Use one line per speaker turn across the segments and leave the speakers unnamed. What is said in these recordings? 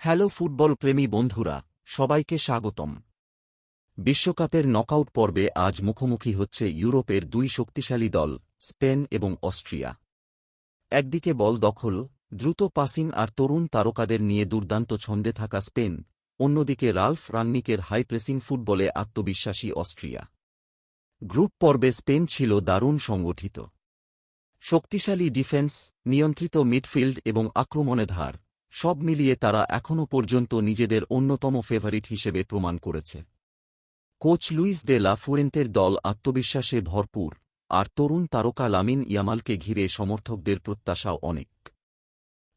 Hello football প্রেমী বন্ধুরা, সবাইকে স্বাগতম। বিশ্বকাপের নকআউট পর্বে আজ মুখোমুখি হচ্ছে ইউরোপের দুই শক্তিশালী দল, স্পেন এবং অস্ট্রিয়া। একদিকে বল দখল, দ্রুত পাসিং আর তরুণ তারকাদের নিয়ে দুর্দান্ত ছন্দে থাকা স্পেন, অন্যদিকে রাল্ফ রাঙ্নিকের হাই প্রেসিং ফুটবলে আত্মবিশ্বাসী অস্ট্রিয়া। গ্রুপ পর্বে স্পেন ছিল দারুণ সংগঠিত। শক্তিশালী ডিফেন্স, নিয়ন্ত্রিত মিডফিল্ড এবং আক্রমণে ধার, সব মিলিয়ে তারা এখনও পর্যন্ত নিজেদের অন্যতম ফেভারিট হিসেবে প্রমাণ করেছে। কোচ লুইস দে লা ফুয়েন্তের দল আত্মবিশ্বাসে ভরপুর, আর তরুণ তারকা লামিন ইয়ামালকে ঘিরে সমর্থকদের প্রত্যাশাও অনেক।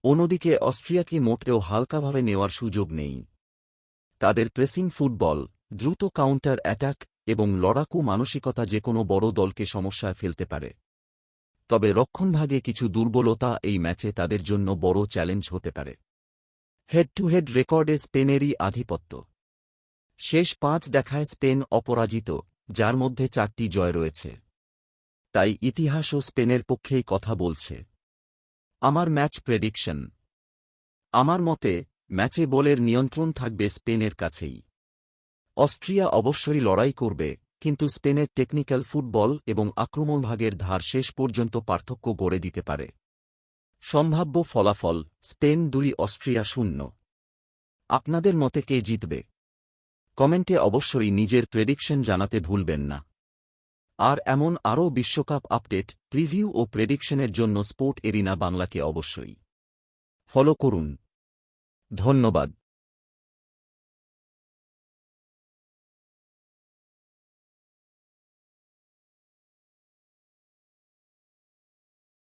অন্যদিকে অস্ট্রিয়াকে মোটেও হালকাভাবে নেওয়ার সুযোগ নেই। তাদের প্রেসিং ফুটবল, দ্রুত কাউন্টার অ্যাটাক এবং লড়াকু মানসিকতা যেকোনো বড় দলকে সমস্যায় ফেলতে পারে। তবে রক্ষণভাগে কিছু দুর্বলতা এই ম্যাচে তাদের জন্য বড় চ্যালেঞ্জ হতে পারে। হেড টু হেড রেকর্ডে স্পেনেরই আধিপত্য। শেষ ৫ দেখায় স্পেন অপরাজিত, যার মধ্যে ৪টি জয় রয়েছে। তাই ইতিহাসও স্পেনের পক্ষেই কথা বলছে। আমার ম্যাচ প্রেডিকশন। আমার মতে, ম্যাচে বলের নিয়ন্ত্রণ থাকবে স্পেনের কাছেই। অস্ট্রিয়া অবশ্যই লড়াই করবে, কিন্তু স্পেনের টেকনিক্যাল ফুটবল এবং আক্রমণভাগের ধার শেষ পর্যন্ত পার্থক্য গড়ে দিতে পারে। সম্ভাব্য ফলাফল: স্পেন ২, অস্ট্রিয়া ০। আপনাদের মতে কে জিতবে? কমেন্টে অবশ্যই নিজের প্রেডিকশন জানাতে ভুলবেন না। আর এমন আরও বিশ্বকাপ আপডেট, প্রিভিউ ও প্রেডিকশনের জন্য স্পোর্ট এরিনা বাংলাকে অবশ্যই ফলো করুন। ধন্যবাদ।